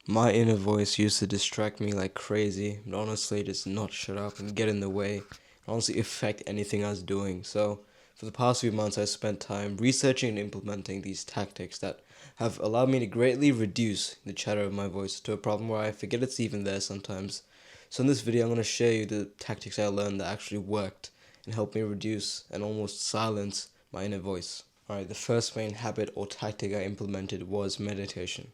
My inner voice used to distract me like crazy, but honestly, it does not shut up and get in the way, and honestly affect anything I was doing. So, for the past few months, I spent time researching and implementing these tactics that have allowed me to greatly reduce the chatter of my voice to a problem where I forget it's even there sometimes. So, in this video, I'm going to share you the tactics I learned that actually worked and helped me reduce and almost silence my inner voice. Alright, the first main habit or tactic I implemented was meditation.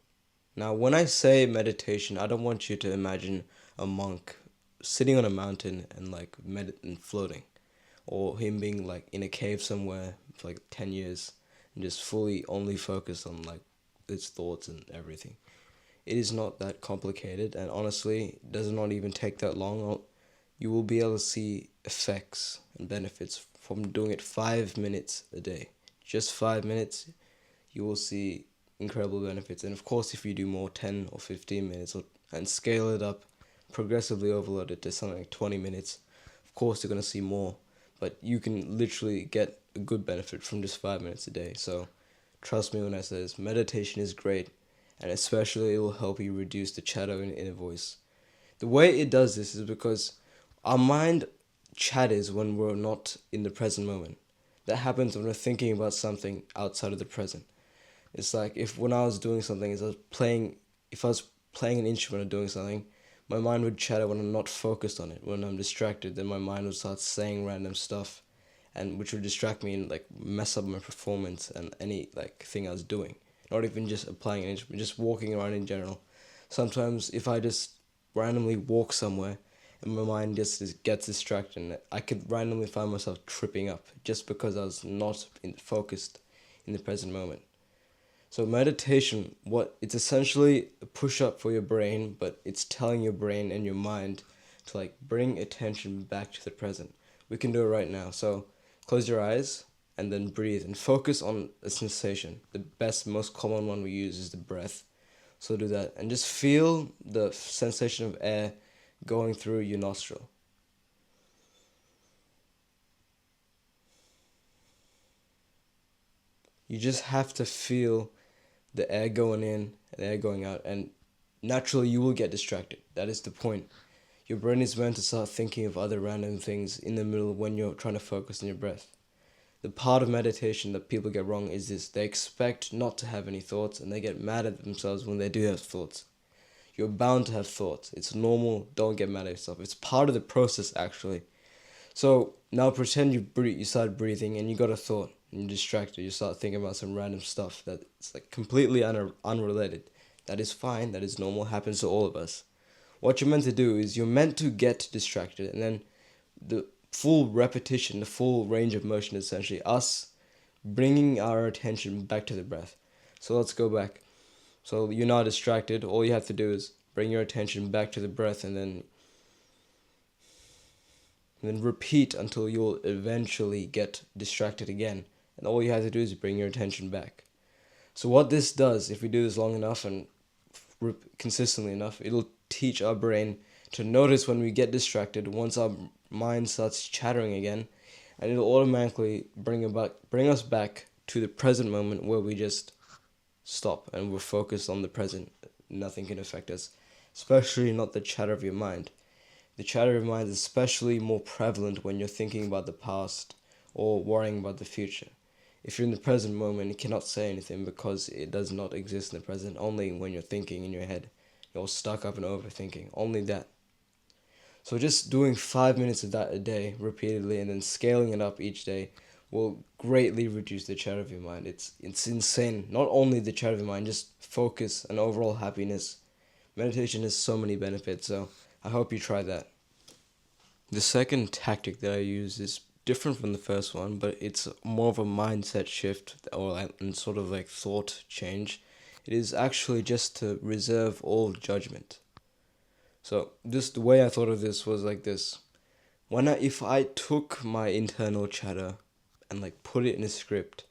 Now, when I say meditation, I don't want you to imagine a monk sitting on a mountain and like and floating, or him being like in a cave somewhere for like 10 years and just fully only focused on like his thoughts and everything. It is not that complicated, and honestly, it does not even take that long. You will be able to see effects and benefits from doing it 5 minutes a day. Just 5 minutes, you will see incredible benefits. And of course, if you do more, 10 or 15 minutes, and scale it up, progressively overload it to something like 20 minutes, of course, you're going to see more. But you can literally get a good benefit from just 5 minutes a day. So trust me when I say this, meditation is great, and especially it will help you reduce the chatter in inner voice. The way it does this is because our mind chatters when we're not in the present moment. That happens when we're thinking about something outside of the present. It's like if when I was doing something, if I was playing an instrument or doing something, my mind would chatter when I'm not focused on it. When I'm distracted, then my mind would start saying random stuff, and which would distract me and like mess up my performance and any like thing I was doing. Not even just applying an instrument, just walking around in general. Sometimes if I just randomly walk somewhere and my mind just gets distracted, and I could randomly find myself tripping up just because I was not focused in the present moment. So meditation, what it's essentially a push up for your brain, but it's telling your brain and your mind to like bring attention back to the present. We can do it right now. So close your eyes and then breathe and focus on a sensation. The best, most common one we use is the breath. So do that and just feel the sensation of air going through your nostril. You just have to feel the air going in and the air going out, and naturally you will get distracted. That is the point. Your brain is meant to start thinking of other random things in the middle when you're trying to focus on your breath. The part of meditation that people get wrong is this: they expect not to have any thoughts and they get mad at themselves when they do have thoughts. You're bound to have thoughts. It's normal. Don't get mad at yourself. It's part of the process, actually. So now pretend you start breathing and you got a thought and you're distracted. You start thinking about some random stuff that's like completely unrelated. That is fine. That is normal. Happens to all of us. What you're meant to do is you're meant to get distracted, and then the full repetition, the full range of motion, is essentially us bringing our attention back to the breath. So let's go back. So you're not distracted. All you have to do is bring your attention back to the breath, and then repeat until you'll eventually get distracted again. And all you have to do is bring your attention back. So what this does, if we do this long enough and consistently enough, it'll teach our brain to notice when we get distracted once our mind starts chattering again, and it'll automatically bring us back to the present moment where we just stop and we're focused on the present. Nothing can affect us, especially not the chatter of your mind. The chatter of mind is especially more prevalent when you're thinking about the past or worrying about the future. If you're in the present moment, you cannot say anything because it does not exist in the present, only when you're thinking in your head. You're stuck up and overthinking, only that. So just doing 5 minutes of that a day repeatedly and then scaling it up each day will greatly reduce the chatter of your mind. It's insane. Not only the chatter of your mind, just focus and overall happiness. Meditation has so many benefits, so I hope you try that. The second tactic that I use is different from the first one, but it's more of a mindset shift and sort of like thought change. It is actually just to reserve all judgment. So just the way I thought of this was like this: if I took my internal chatter and like put it in a script,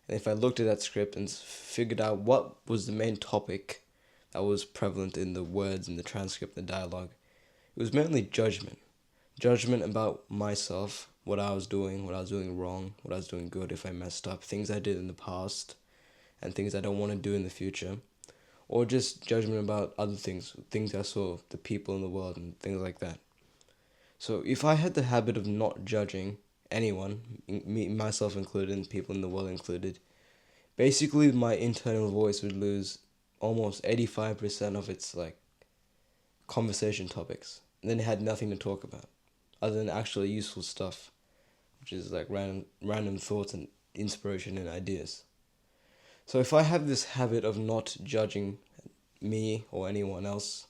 and if I looked at that script and figured out what was the main topic that was prevalent in the words in the transcript, the dialogue, it was mainly judgment. Judgment about myself, what I was doing wrong, what I was doing good, if I messed up, things I did in the past, and things I don't want to do in the future. or just judgment about other things I saw, the people in the world, and things like that. So if I had the habit of not judging anyone, me myself included, and people in the world included, basically my internal voice would lose almost 85% of its like conversation topics. And then it had nothing to talk about other than actually useful stuff, which is like random thoughts and inspiration and ideas. So if I have this habit of not judging me or anyone else,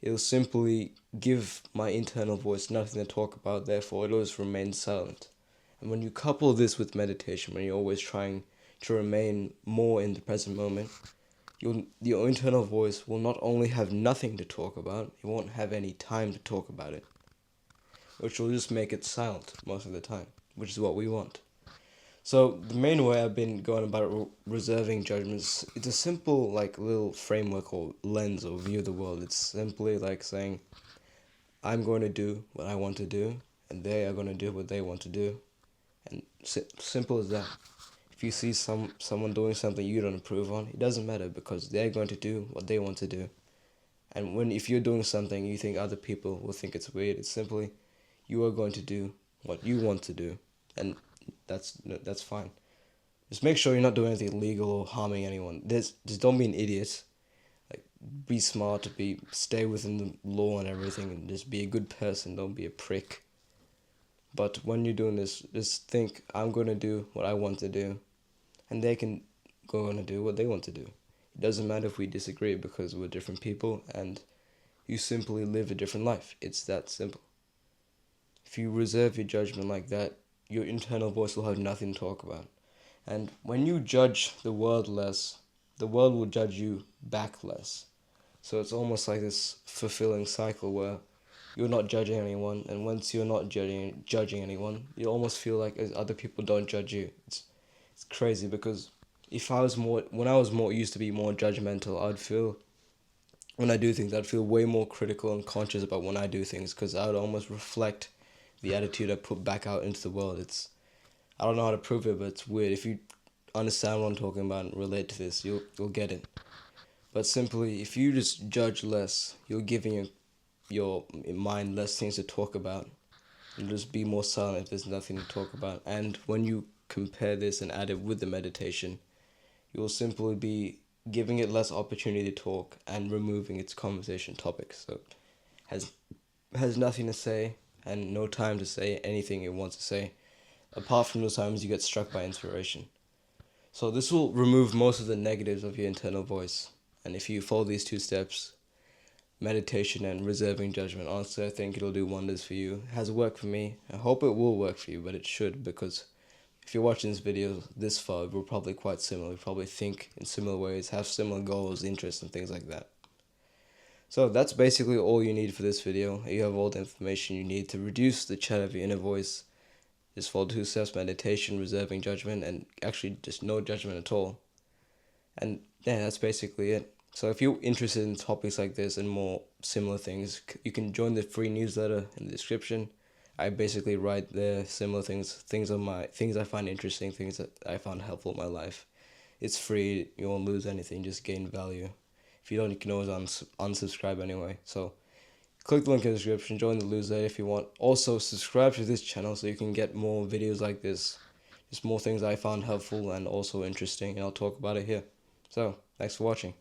it'll simply give my internal voice nothing to talk about, therefore it'll just remain silent. And when you couple this with meditation, when you're always trying to remain more in the present moment, your internal voice will not only have nothing to talk about, it won't have any time to talk about it, which will just make it silent most of the time, which is what we want. So the main way I've been going about reserving judgments, it's a simple like little framework or lens or view of the world. It's simply like saying, I'm going to do what I want to do, and they are going to do what they want to do, and simple as that. If you see someone doing something you don't approve on, it doesn't matter because they're going to do what they want to do. And if you're doing something you think other people will think it's weird, it's simply you are going to do what you want to do, and that's fine. Just make sure you're not doing anything illegal or harming anyone. Just don't be an idiot. Like be smart, stay within the law and everything, and just be a good person. Don't be a prick. But when you're doing this, just think, I'm going to do what I want to do, and they can go on and do what they want to do. It doesn't matter if we disagree because we're different people, and you simply live a different life. It's that simple. If you reserve your judgment like that, your internal voice will have nothing to talk about. And when you judge the world less, the world will judge you back less. So it's almost like this fulfilling cycle where you're not judging anyone, and once you're not judging anyone, you almost feel like other people don't judge you. It's crazy because when I was more used to be more judgmental, I'd feel when I do things, I'd feel way more critical and conscious about when I do things because I would almost reflect the attitude I put back out into the world. I don't know how to prove it, but it's weird. If you understand what I'm talking about and relate to this, you'll get it. But simply, if you just judge less, you're giving your mind less things to talk about. You'll just be more silent if there's nothing to talk about. And when you compare this and add it with the meditation, you'll simply be giving it less opportunity to talk and removing its conversation topics. So it has nothing to say and no time to say anything it wants to say, apart from those times you get struck by inspiration. So this will remove most of the negatives of your internal voice. And if you follow these two steps, meditation and reserving judgment, honestly, I think it'll do wonders for you. It has worked for me. I hope it will work for you, but it should, because if you're watching this video this far, we're probably quite similar. We probably think in similar ways, have similar goals, interests, and things like that. So that's basically all you need for this video. You have all the information you need to reduce the chat of your inner voice. Just follow 2 steps: meditation, reserving judgment, and actually just no judgment at all. And yeah, that's basically it. So if you're interested in topics like this and more similar things, you can join the free newsletter in the description. I basically write there similar things I find interesting, things that I found helpful in my life. It's free. You won't lose anything. Just gain value. If you don't, you can always unsubscribe anyway. So click the link in the description. Join the newsletter if you want. Also subscribe to this channel so you can get more videos like this. Just more things I found helpful and also interesting, and I'll talk about it here. So thanks for watching.